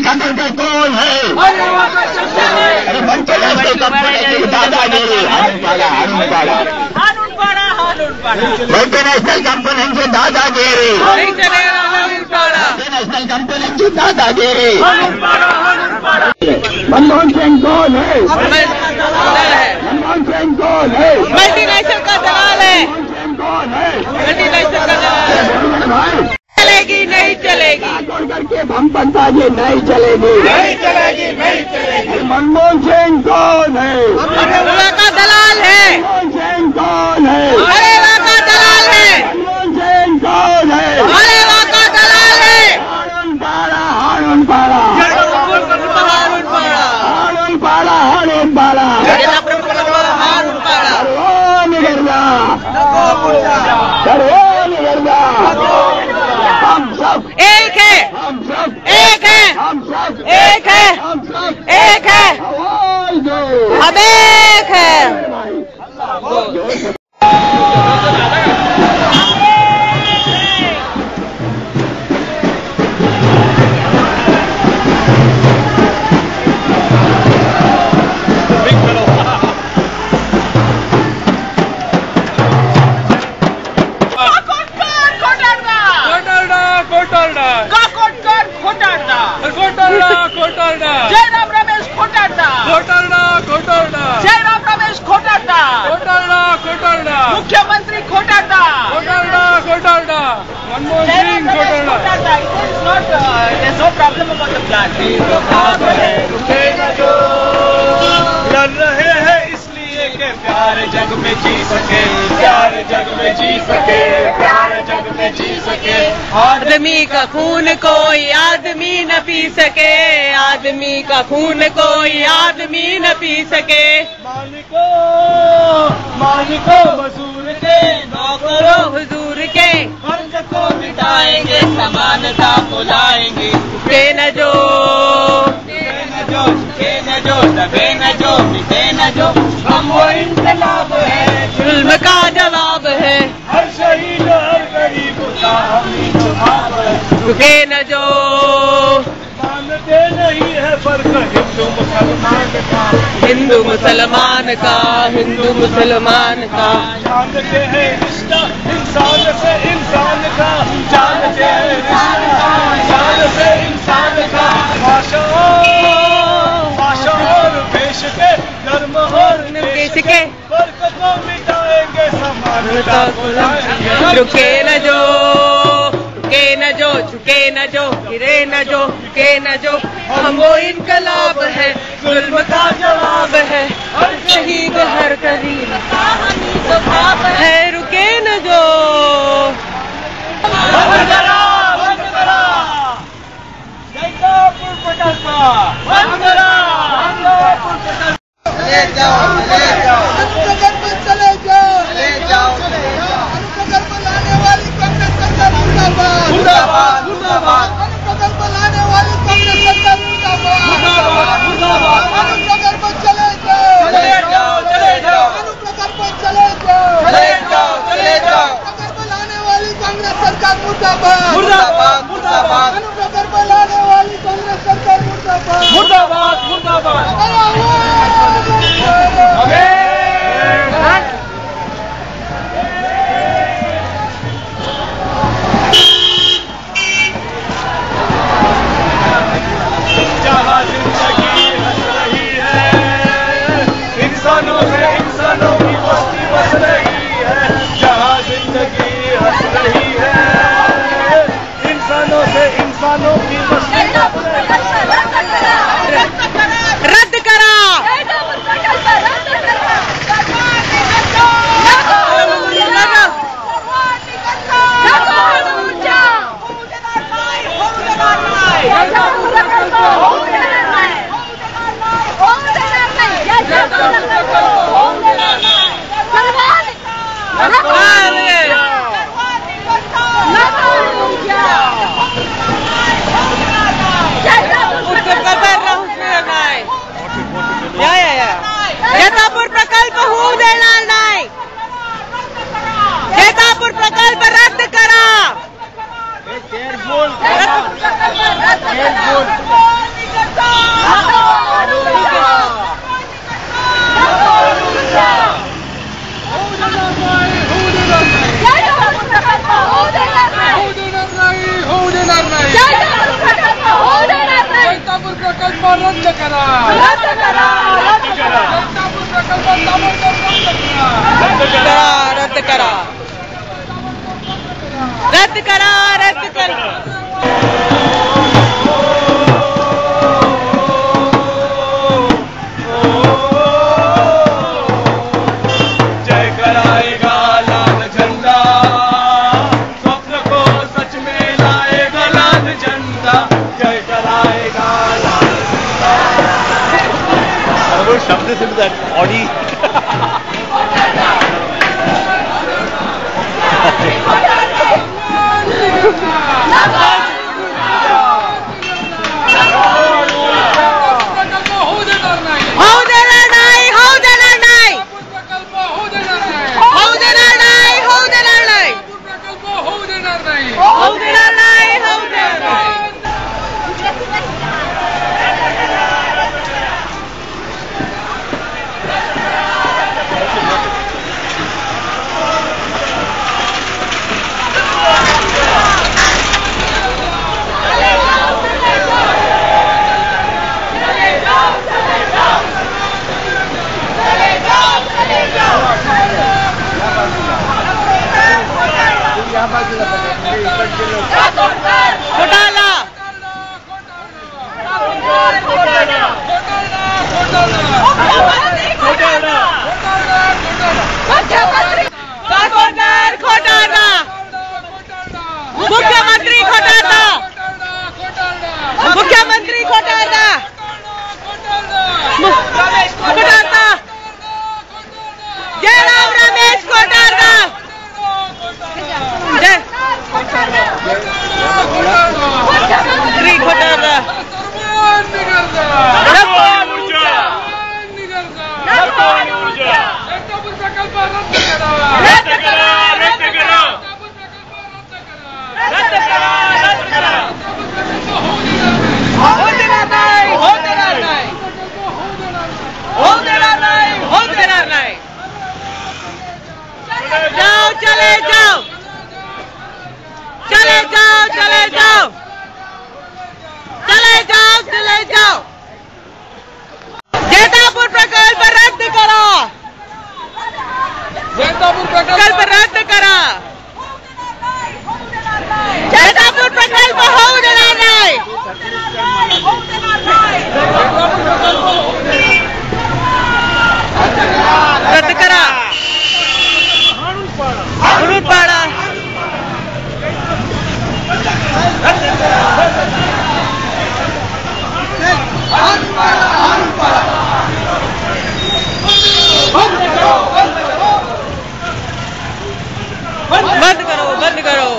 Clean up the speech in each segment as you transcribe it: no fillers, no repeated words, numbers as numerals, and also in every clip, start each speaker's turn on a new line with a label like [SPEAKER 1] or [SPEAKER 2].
[SPEAKER 1] खबर का कौन है? अरे मंच नेशनल कंपनी की दादागिरी मंच नेशनल कंपनी की दादागिरी नेशनल कंपनी की दादागिरी। मनमोहन सिंह कौन है? मनमोहन सिंह कौन है?
[SPEAKER 2] मल्टीनेशनल का दलाल है।
[SPEAKER 1] कौन है?
[SPEAKER 2] मल्टीनेशनल का दलाल। चलेगी नहीं चलेगी
[SPEAKER 1] करके भंपंताजी नहीं चलेगी, नहीं चलेगी, नहीं चलेगी। मनमोहन सिंह कौन है?
[SPEAKER 2] मनरेगा का दलाल है।
[SPEAKER 1] मनमोहन सिंह कौन है?
[SPEAKER 2] मनरेगा का दलाल है।
[SPEAKER 1] मनमोहन सिंह कौन है?
[SPEAKER 2] मनरेगा का दलाल है।
[SPEAKER 1] हारून पाड़ा, हारून पाड़ा, हारून पाड़ा, हारून पाड़ा, सर्वों निगरदा, सर्वों निगरदा। हम सब
[SPEAKER 2] एक है,
[SPEAKER 1] हम सब
[SPEAKER 2] एक है,
[SPEAKER 1] हम सब
[SPEAKER 2] एक है,
[SPEAKER 1] हम सब
[SPEAKER 2] एक है,
[SPEAKER 1] आवाज दो,
[SPEAKER 2] हम एक है।
[SPEAKER 3] जयराम रमेश खोटारदा, जयराम रमेश खोटारदा, मुख्यमंत्री खोटारदा,
[SPEAKER 4] Manmohan Singh खोटारदा।
[SPEAKER 3] There's no problem about the plan.
[SPEAKER 4] लड़ रहे हैं इसलिए कि प्यार जग में जी सके, प्यार जग में जी सके, प्यार जग में जी सके।
[SPEAKER 2] आदमी का खून कोई आदमी न पी सके, आदमी का खून कोई आदमी न पी सके।
[SPEAKER 4] मालिको मजदूर के,
[SPEAKER 2] नौकरों हुजूर के
[SPEAKER 3] फर्ज को मिटाएंगे, समानता को लाएंगे।
[SPEAKER 2] के न जो,
[SPEAKER 3] झुके न जो, दबे न जो, मिटे न जो, हम वो इंकलाब है,
[SPEAKER 2] जुल्म का जवाब है।
[SPEAKER 4] हर शहीद हर गरीब का हम ही जवाब है।
[SPEAKER 2] झुके न जो,
[SPEAKER 4] मानते नहीं है फर्क हिंदू मुसलमान का,
[SPEAKER 2] हिंदू मुसलमान का, हिंदू मुसलमान का।
[SPEAKER 4] जानते हैं रिश्ता इंसान से इंसान का, जानते हैं रिश्ता इंसान से इंसान का। भाषा और पेश के, धर्म और देश के फर्क को मिटाएंगे, समानता को लाएंगे।
[SPEAKER 2] रुके न जो, रुके न जो, झुके न जो, गिरे न जो, झुके न जो, हम वो इनकलाब है, जुल्म का जवाब है। हर शहीद हर गरीब का हम ही जवाब है। रुके न जो,
[SPEAKER 4] बंद करा, बंद करा, जयकापुर प्रकल्प बंद करा, जयकापुर प्रकल्प।
[SPEAKER 3] चले जाओ, चले जाओ, चले जाओ, चले जाओ, अनुप्रकल्प लाने वाली कांग्रेस सरकार मुर्दाबाद, मुर्दाबाद, मुर्दाबाद। अनुप्रकल्प लाने वाली कांग्रेस सरकार मुर्दाबाद, मुर्दाबाद। अनुप्रकल्प चले जाओ, चले जाओ, चले जाओ, अनुप्रकल्प चले जाओ, चले जाओ, चले जाओ। अनुप्रकल्प लाने वाली कांग्रेस सरकार मुर्दाबाद, मुर्दाबाद, मुर्दाबाद। अनुप्रकल्प लाने वाली कांग्रेस सरकार मुर्दाबाद, मुर्दाबाद, मुर्दाबाद।
[SPEAKER 4] जहाँ जिंदगी हंस रही है, इंसानों से इंसानों की बस्ती बस रही है। जहाँ जिंदगी हंस रही है, इंसानों से इंसानों की बस्ती बस रही है।
[SPEAKER 2] रद्द करा, जैतापुर प्रकल्प होऊ देणार नाही, जैतापुर प्रकल्प रद्द करा।
[SPEAKER 3] रद्द करा
[SPEAKER 2] रद्द करा रद्द करा रद्द करा
[SPEAKER 4] जय कराएगा लाल झंडा स्वप्न को सच में लाएगा लाल झंडा जय कराएगा लाल झंडा शब्द से ऑडी
[SPEAKER 2] घोटाला घोटाला मुख्यमंत्री घोटाला मुख्यमंत्री घोटाला घोटाला जयराम रमेश घोटाला मुख्यमंत्री घोटाला जाओ चले जाओ चले जाओ चले जाओ चले जाओ चले जाओ जैतापुर प्रकल्प रद्द करा प्रकल्प रद्द करा जैतापुर प्रकल्प होऊ देणार नाही रद्द करा म्हणून पाडा बंद करो बंद करो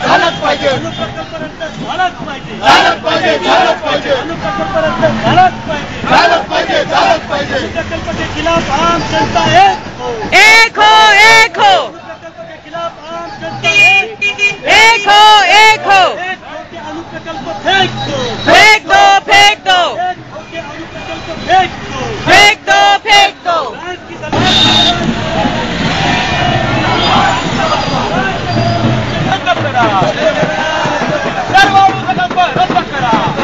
[SPEAKER 3] झालंच पाहिजे झालंच पाहिजे झालंच पाहिजे झालंच पाहिजे झालंच पाहिजे झालंच पाहिजे झालंच पाहिजे प्रकल्प के खिलाफ आम जनता एक हो
[SPEAKER 2] एक हो
[SPEAKER 3] प्रकल्प के खिलाफ आम जनता
[SPEAKER 2] एक हो एक हो
[SPEAKER 3] अनुप्रकल्प फेंक दो
[SPEAKER 2] फेंक दो फेंक दो
[SPEAKER 3] अनुप्रकल्प फेंक दो
[SPEAKER 2] फेंक दो फेंक दो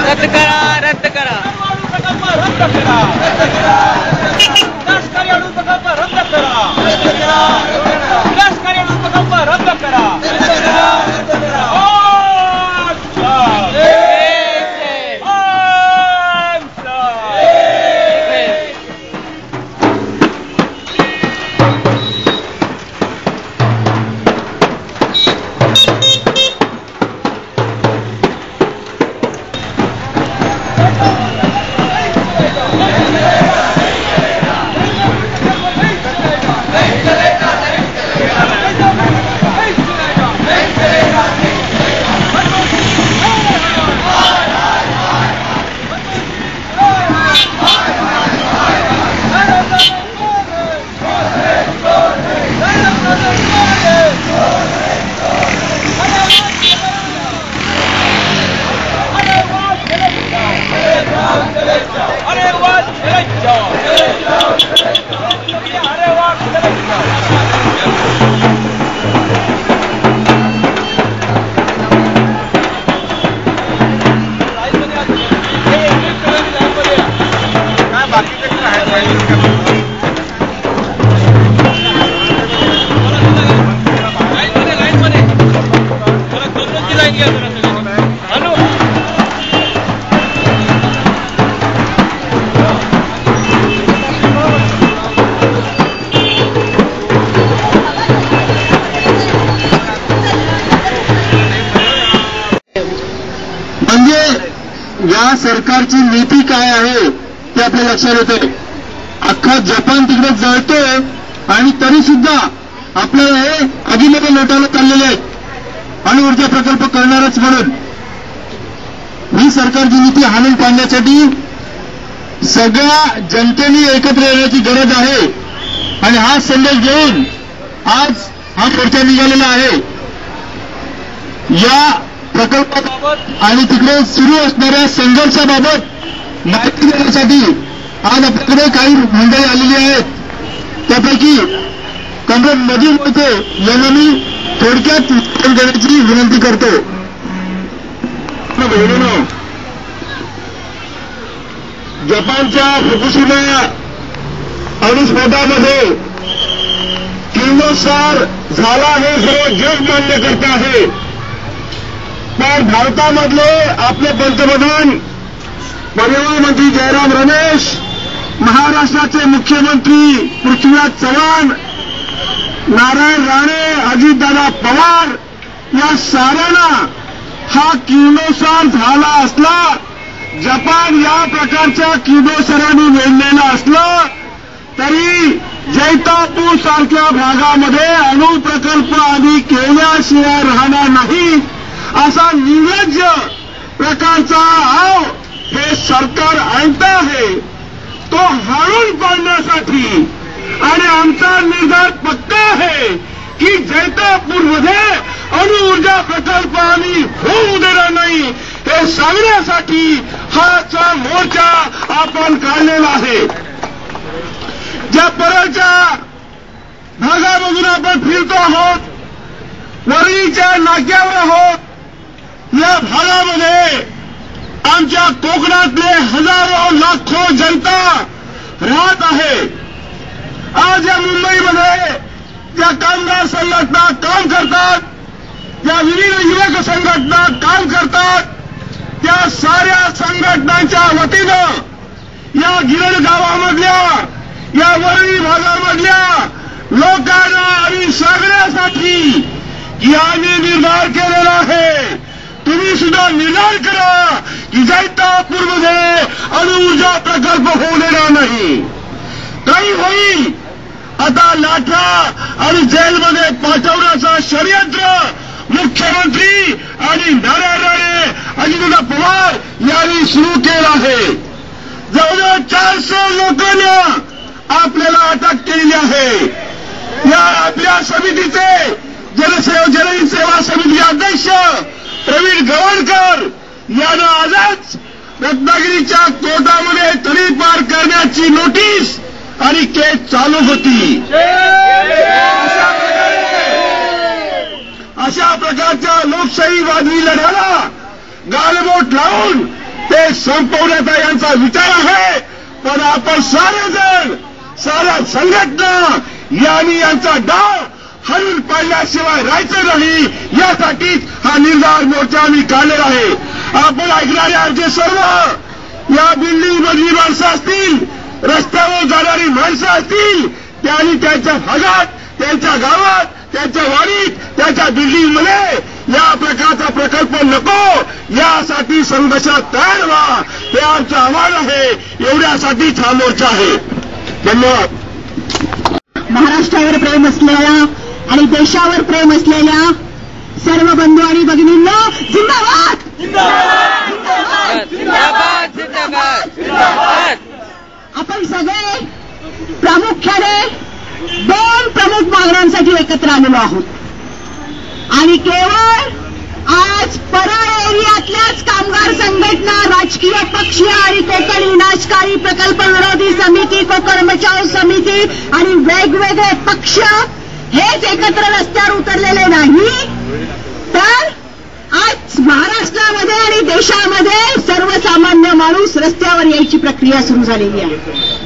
[SPEAKER 2] रद्द करा रद्द करा
[SPEAKER 3] रद्द करा लष्करी अनुप्रकल्प रद्द करा लष्करी अनुप्रकल्प रद्द करा
[SPEAKER 1] म्हणजे या सरकारची नीती काय आहे ते आपल्या लक्षात येते. अख्खा जपान तिकडे जळतोय आणि तरी सुद्धा आपल्याला हे आगीमध्ये लोटायला चाललेले आहेत अणु ऊर्जा प्रकल्प करणारच म्हणून. ही सरकारची नीती हाणून पाडण्यासाठी सगळ्या जनतेने एकत्र येण्याची गरज आहे आणि हा संदेश घेऊन आज हा मोर्चा निघालेला आहे. या प्रकल्पाबाबत आणि तिकडे सुरू असणाऱ्या संघर्षाबाबत माहिती देण्यासाठी आज आपल्याकडे काही मंडळी आलेली आहेत. त्यापैकी कॉम्रेड मजीद मोहिते यांना मी थोडक्यात उत्तर देण्याची विनंती करतो. बहिणीनो, जपानच्या फुकुशिमा अणुस्फोटामध्ये किरणोत्सार झाला हे सर्व जग मान्य करत आहे. पण भारतामधले आपले पंतप्रधान परिवहन मंत्री जयराम रमेश, महाराष्ट्राचे मुख्यमंत्री पृथ्वीराज चव्हाण, नारायण राणे, अजितदादा पवार या साऱ्यांना हा किरणोत्सार झाला असला, जपान या प्रकारच्या किरणोत्साराने वेढलेला असलं तरी जैतापूर सारख्या भागामध्ये अणु प्रकल्प आधी केल्याशिवाय राहणार नाही असा निर्लज्ज प्रकारचा आव हे सरकार आणत आहे. तो हाणून पाडण्यासाठी आणि आमचा निर्धार पक्का आहे की जैतापूरमध्ये अणु ऊर्जा प्रकल्प आम्ही होऊ देणार नाही हे सांगण्यासाठी हाचा मोर्चा आपण काढलेला आहे. ज्या परळच्या भागामधून आपण फिरतो आहोत, वरळीच्या नाक्यावर आहोत, या भागामध्ये आमच्या कोकणातले हजारो लाखो जनता राहत आहे. आज या मुंबईमध्ये ज्या कामगार संघटना काम करतात, त्या विविध युवक संघटना काम करतात, त्या साऱ्या संघटनांच्या वतीनं या गिरण गावामधल्या, या वरळी भागामधल्या लोकांना आम्ही सांगण्यासाठी यांनी निर्धार केलेला आहे. तुम्ही सुद्धा निर्धार करा की जैतापूरमध्ये अणुऊर्जा प्रकल्प होऊ देणार नाही. काही होईल आता लाठा आणि जेलमध्ये पाठवण्याचा षडयंत्र मुख्यमंत्री आणि नारायण राणे, अजितदादा पवार यांनी सुरू केलं आहे. जवळजवळ 400 लोकांना आपल्याला अटक केलेली आहे. या आपल्या समितीचे जनहित सेवा समितीचे अध्यक्ष प्रवीण गवळकर यांना आजच रत्नागिरीच्या कोर्टामध्ये तडीपार करण्याची नोटीस आणि केस चालू होती. अशा प्रकारच्या लोकशाहीवादी लढ्याला गालबोट लावून ते संपवण्याचा यांचा विचार आहे. पण आपण सारेजण, साऱ्या संघटना यांनी यांचा डाव हरून पाडल्याशिवाय राहायचं नाही यासाठीच हा निर्धार मोर्चा आम्ही काढलेला आहे. आपण ऐकणारे आमचे सर्व या बिल्डिंगमधली माणसं असतील, रस्त्यावर जाणारी माणसं असतील, त्यांनी त्यांच्या भागात, त्यांच्या गावात, त्यांच्या वाडीत, त्यांच्या बिल्डिंगमध्ये या प्रकारचा प्रकल्प नको यासाठी संघर्षात तयार व्हा हे आमचं आव्हान आहे. एवढ्यासाठीच हा मोर्चा आहे. धन्यवाद.
[SPEAKER 5] महाराष्ट्रावर प्रेम असलेल्या आणि देशावर प्रेम असलेल्या सर्व बंधू आणि भगिनींना जिंदाबाद.
[SPEAKER 2] जिंदाबाद, जिंदाबाद, जिंदाबाद.
[SPEAKER 5] आपण सगळे प्रामुख्याने 2 प्रमुख मागण्यांसाठी एकत्र आलेलो आहोत आणि केवळ आज परळ एरियातल्याच कामगार संघटना, राजकीय पक्ष आणि कोकण विनाशकारी प्रकल्प विरोधी समिती, कोकण बचाव समिती आणि वेगवेगळे पक्ष हेच एकत्र रस्त्यावर उतरलेले नाही, तर आज महाराष्ट्रामध्ये आणि देशामध्ये सर्वसामान्य माणूस रस्त्यावर यायची प्रक्रिया सुरू झालेली आहे.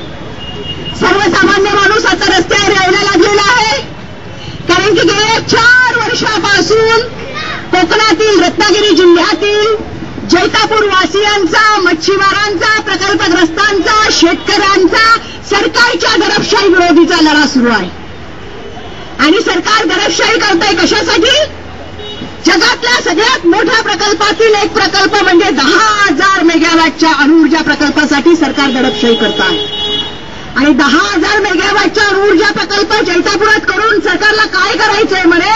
[SPEAKER 5] सर्वसामान्य माणूस आता रस्त्यावर यायला लागलेला आहे. कारण की गेल्या 4 वर्षापासून कोकणातील रत्नागिरी जिल्ह्यातील जैतापूर वासियांचा, मच्छीमारांचा, प्रकल्पग्रस्तांचा, शेतकऱ्यांचा सरकारच्या दडपशाही विरोधीचा लढा सुरू आहे. आणि सरकार दडपशाही करतंय कशासाठी? जगातल्या सगळ्यात मोठ्या प्रकल्पातील एक प्रकल्प म्हणजे 10,000 मेगावॅटच्या अणुऊर्जा प्रकल्पासाठी सरकार दडपशाही करत आहे. आणि 10,000 मेगावॅटच्या अणुऊर्जा प्रकल्प जैतापुरात करून सरकारला काय करायचंय म्हणे?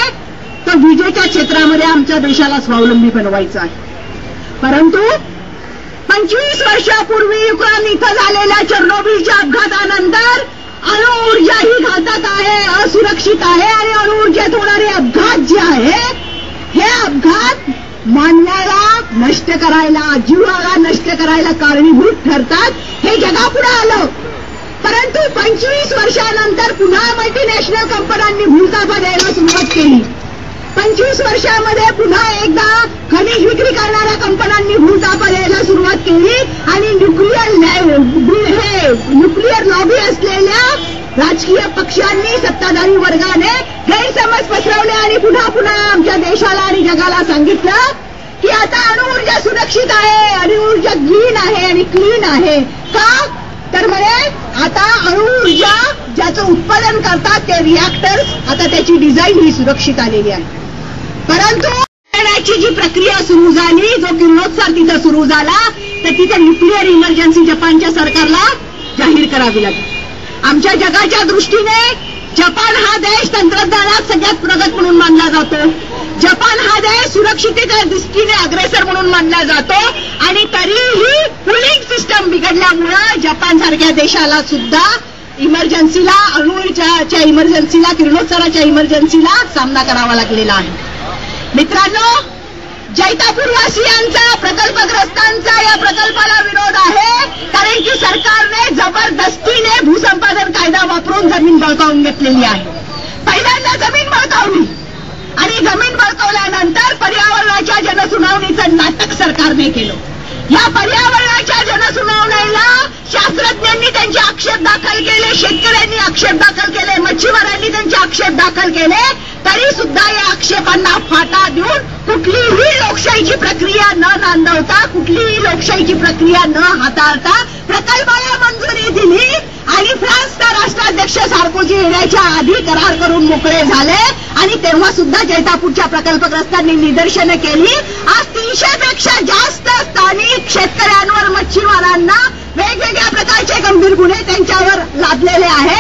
[SPEAKER 5] तर विजेच्या क्षेत्रामध्ये आमच्या देशाला स्वावलंबी बनवायचं आहे. परंतु 25 वर्षापूर्वी युक्रेन इथं झालेल्या चेर्नोबिलच्या अपघातानंतर अणुऊर्जा ही घातक आहे, असुरक्षित आहे आणि अणुऊर्जेत होणारे अपघात जे आहेत हे अपघात मानवाला नष्ट करायला, जीवाला नष्ट करायला कारणीभूत ठरतात. हे जगापुढे आलं. परंतु 25 वर्षानंतर पुन्हा मल्टीनॅशनल कंपन्यांनी भूलथापा द्यायला सुरुवात केली. 25 वर्षामध्ये पुन्हा एकदा खनिज विक्री करणाऱ्या कंपन्यांनी भूलथापा द्यायला सुरुवात केली आणि न्यूक्लिअर लॉबी असलेल्या राजकीय पक्षांनी, सत्ताधारी वर्गाने गैरसमज पसरवले आणि पुन्हा पुन्हा आमच्या देशाला आणि जगाला सांगितलं की आता अणुऊर्जा सुरक्षित आहे, अणुऊर्जा ग्रीन आहे आणि क्लीन आहे. का? तर म्हणे आता अणुऊर्जा ज्याचं उत्पादन करतात ते रिएक्टर्स, आता त्याची डिझाईन ही सुरक्षित आलेली आहे. परंतु ची जी प्रक्रिया सुरू झाली, जो किरणोत्सार तिथं सुरू झाला, तर तिथं न्यूक्लिअर इमर्जन्सी जपानच्या सरकारला जाहीर करावी लागली. आमच्या जगाच्या दृष्टीने जपान हा देश तंत्रज्ञानात सगळ्यात प्रगत म्हणून मानला जातो. जपान हा देश सुरक्षिततेच्या दृष्टीने अग्रेसर म्हणून मानला जातो. आणि तरीही कूलिंग सिस्टम बिघडल्यामुळे जपानसारख्या देशाला सुद्धा इमर्जन्सीला, अणुऊर्जाच्या इमर्जन्सीला, किरणोत्साराच्या इमर्जन्सीला सामना करावा लागलेला आहे. मित्रांनो, जैतापूरवासियांचा, प्रकल्पग्रस्तांचा या प्रकल्पाला विरोध आहे. कारण की सरकारने जबरदस्तीने भूसंपादन कायदा वापरून जमीन बळकावून घेतलेली आहे. पहिल्यांदा जमीन बळकावली आणि जमीन बळकावल्यानंतर पर्यावरणाच्या जनसुनावणीचं नाटक सरकारने केलं. या पर्यावरणाच्या जनसुनावणीला शास्त्रज्ञांनी त्यांचे आक्षेप दाखल केले, शेतकऱ्यांनी आक्षेप दाखल केले, मच्छीमारांनी त्यांचे आक्षेप दाखल केले. तरी सुद्धा या आक्षेपांना फाटा देऊन कुठलीही लोकशाहीची प्रक्रिया न नांदवता, कुठलीही लोकशाहीची प्रक्रिया न हाताळता प्रकल्पाला मंजुरी दिली आणि फ्रान्सचा राष्ट्राध्यक्ष सार्कोजी येण्याच्या आधी करार करून मोकळे झाले. आणि तेव्हा सुद्धा जैतापूरच्या प्रकल्पग्रस्तांनी निदर्शनं केली. आज 300 पेक्षा जास्त स्थानिक शेतकऱ्यांवर, मच्छीमारांना वेगवेगळ्या प्रकारचे गंभीर गुन्हे त्यांच्यावर लादलेले आहेत.